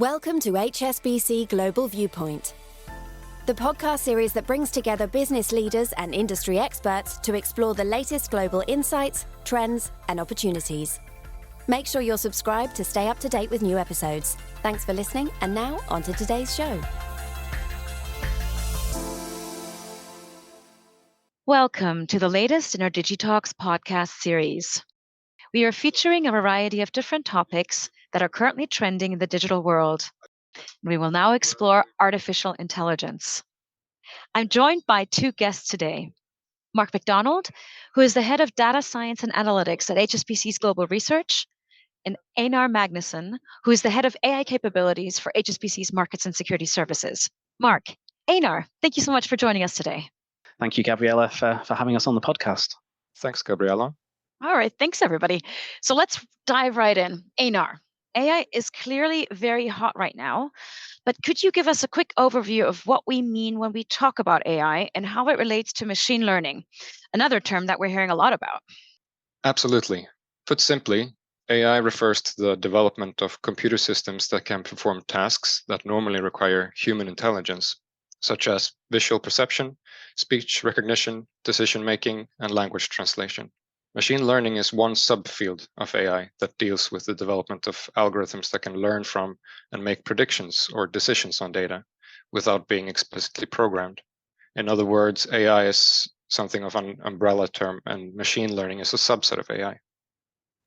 Welcome to HSBC Global Viewpoint, the podcast series that brings together business leaders and industry experts to explore the latest global insights, trends, and opportunities. Make sure you're subscribed to stay up to date with new episodes. Thanks for listening, and now on to today's show. Welcome to the latest in our DigiTalks podcast series. We are featuring a variety of different topics that are currently trending in the digital world. We will now explore artificial intelligence. I'm joined by two guests today. Mark McDonald, who is the head of data science and analytics at HSBC's Global Research, and Einar Magnusson, who is the head of AI capabilities for HSBC's Markets and Securities Services. Mark, Einar, thank you so much for joining us today. Thank you, Gabriela, for having us on the podcast. Thanks, Gabriela. All right, thanks everybody. So let's dive right in. Einar, AI is clearly very hot right now, but could you give us a quick overview of what we mean when we talk about AI and how it relates to machine learning, another term that we're hearing a lot about? Absolutely. Put simply, AI refers to the development of computer systems that can perform tasks that normally require human intelligence, such as visual perception, speech recognition, decision-making, and language translation. Machine learning is one subfield of AI that deals with the development of algorithms that can learn from and make predictions or decisions on data without being explicitly programmed. In other words, AI is something of an umbrella term, and machine learning is a subset of AI.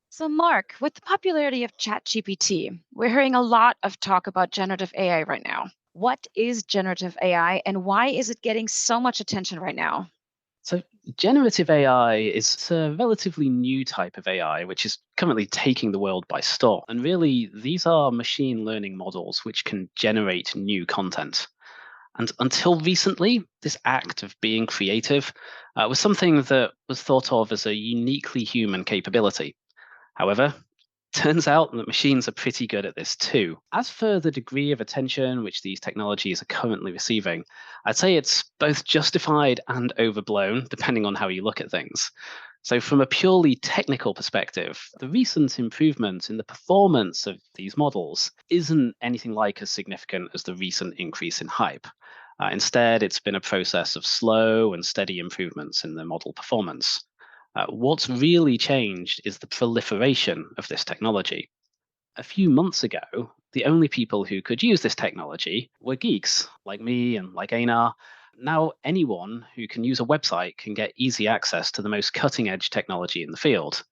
So Mark, with the popularity of ChatGPT, we're hearing a lot of talk about generative AI right now. What is generative AI and why is it getting so much attention right now? So generative AI is a relatively new type of AI, which is currently taking the world by storm. And really, these are machine learning models which can generate new content. And until recently, this act of being creative was something that was thought of as a uniquely human capability. However, turns out that machines are pretty good at this too. As for the degree of attention which these technologies are currently receiving, I'd say it's both justified and overblown, depending on how you look at things. So from a purely technical perspective, the recent improvement in the performance of these models isn't anything like as significant as the recent increase in hype. Instead, it's been a process of slow and steady improvements in the model performance. What's really changed is the proliferation of this technology. A few months ago, the only people who could use this technology were geeks like me and like Einar. Now, anyone who can use a website can get easy access to the most cutting-edge technology in the field.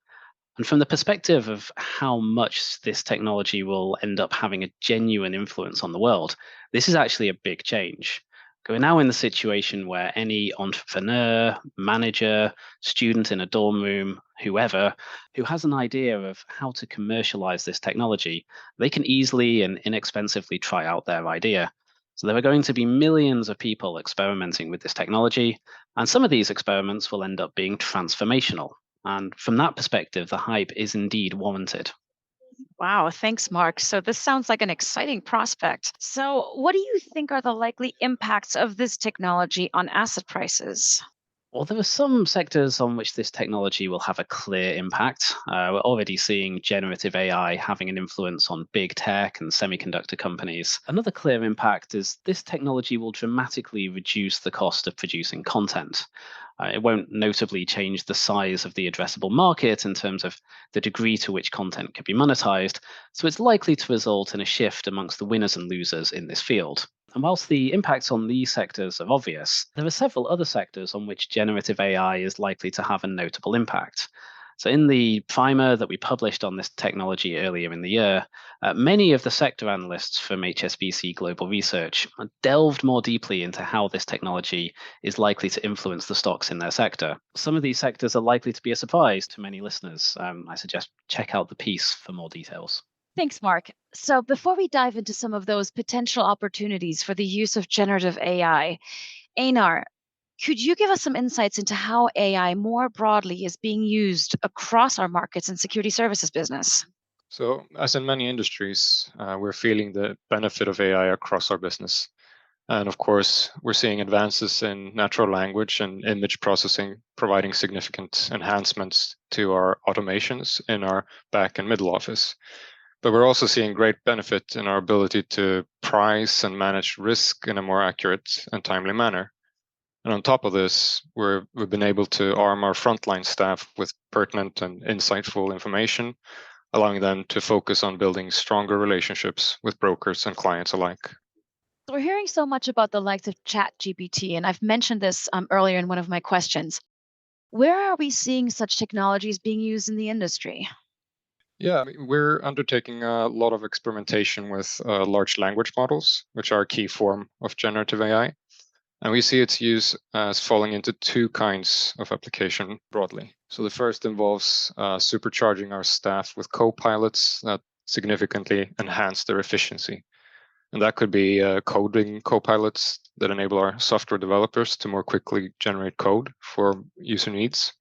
And from the perspective of how much this technology will end up having a genuine influence on the world, this is actually a big change. We're now in the situation where any entrepreneur, manager, student in a dorm room, whoever, who has an idea of how to commercialize this technology, they can easily and inexpensively try out their idea. So there are going to be millions of people experimenting with this technology, and some of these experiments will end up being transformational. And from that perspective, the hype is indeed warranted. Wow, thanks, Mark. So this sounds like an exciting prospect. So what do you think are the likely impacts of this technology on asset prices? Well, there are some sectors on which this technology will have a clear impact. We're already seeing generative AI having an influence on big tech and semiconductor companies. Another clear impact is this technology will dramatically reduce the cost of producing content. It won't notably change the size of the addressable market in terms of the degree to which content can be monetized, so it's likely to result in a shift amongst the winners and losers in this field. And whilst the impacts on these sectors are obvious, there are several other sectors on which generative AI is likely to have a notable impact. So in the primer that we published on this technology earlier in the year, many of the sector analysts from HSBC Global Research delved more deeply into how this technology is likely to influence the stocks in their sector. Some of these sectors are likely to be a surprise to many listeners. I suggest check out the piece for more details. Thanks, Mark. So before we dive into some of those potential opportunities for the use of generative AI, Einar, could you give us some insights into how AI more broadly is being used across our markets and security services business? So, as in many industries, we're feeling the benefit of AI across our business. And of course, we're seeing advances in natural language and image processing, providing significant enhancements to our automations in our back and middle office. But we're also seeing great benefit in our ability to price and manage risk in a more accurate and timely manner. And on top of this, we've been able to arm our frontline staff with pertinent and insightful information, allowing them to focus on building stronger relationships with brokers and clients alike. We're hearing so much about the likes of ChatGPT, and I've mentioned this earlier in one of my questions. Where are we seeing such technologies being used in the industry? Yeah, we're undertaking a lot of experimentation with large language models, which are a key form of generative AI. And we see its use as falling into two kinds of application broadly. So the first involves supercharging our staff with co-pilots that significantly enhance their efficiency. And that could be coding co-pilots that enable our software developers to more quickly generate code for user needs.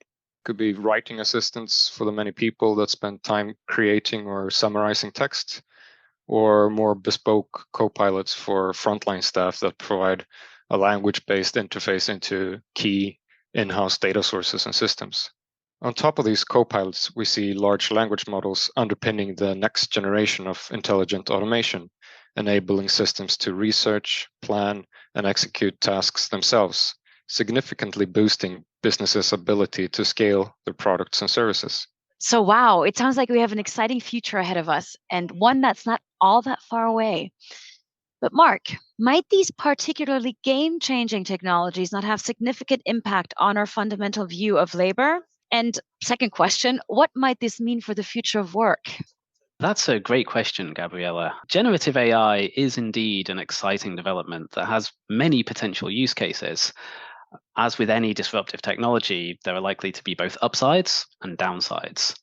Could be writing assistants for the many people that spend time creating or summarizing text, or more bespoke co-pilots for frontline staff that provide a language-based interface into key in-house data sources and systems. On top of these co-pilots, we see large language models underpinning the next generation of intelligent automation, enabling systems to research, plan, and execute tasks themselves, significantly boosting businesses' ability to scale their products and services. So, wow, it sounds like we have an exciting future ahead of us, and one that's not all that far away. But Mark, might these particularly game-changing technologies not have significant impact on our fundamental view of labor? And second question, what might this mean for the future of work? That's a great question, Gabriela. Generative AI is indeed an exciting development that has many potential use cases. As with any disruptive technology, there are likely to be both upsides and downsides.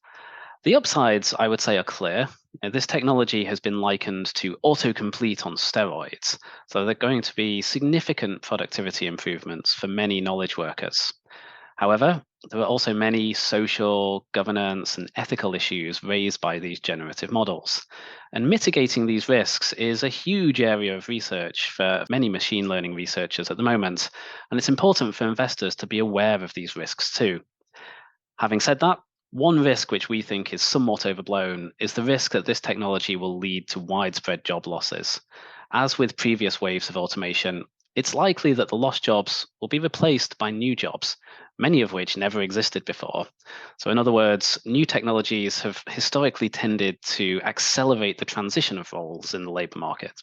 The upsides, I would say, are clear. This technology has been likened to autocomplete on steroids, so there are going to be significant productivity improvements for many knowledge workers. However, there are also many social, governance, and ethical issues raised by these generative models. And mitigating these risks is a huge area of research for many machine learning researchers at the moment, and it's important for investors to be aware of these risks too. Having said that, one risk which we think is somewhat overblown is the risk that this technology will lead to widespread job losses. As with previous waves of automation, it's likely that the lost jobs will be replaced by new jobs, many of which never existed before. So in other words, new technologies have historically tended to accelerate the transition of roles in the labor market.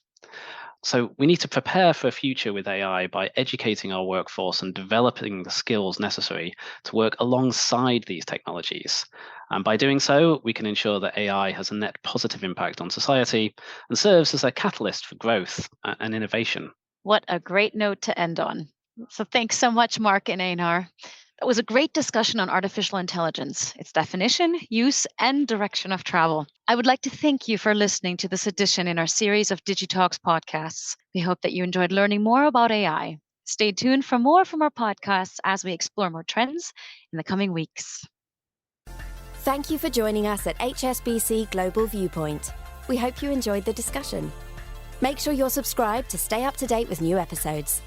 So we need to prepare for a future with AI by educating our workforce and developing the skills necessary to work alongside these technologies. And by doing so, we can ensure that AI has a net positive impact on society and serves as a catalyst for growth and innovation. What a great note to end on. So thanks so much, Mark and Einar. That was a great discussion on artificial intelligence, its definition, use, and direction of travel. I would like to thank you for listening to this edition in our series of DigiTalks podcasts. We hope that you enjoyed learning more about AI. Stay tuned for more from our podcasts as we explore more trends in the coming weeks. Thank you for joining us at HSBC Global Viewpoint. We hope you enjoyed the discussion. Make sure you're subscribed to stay up to date with new episodes.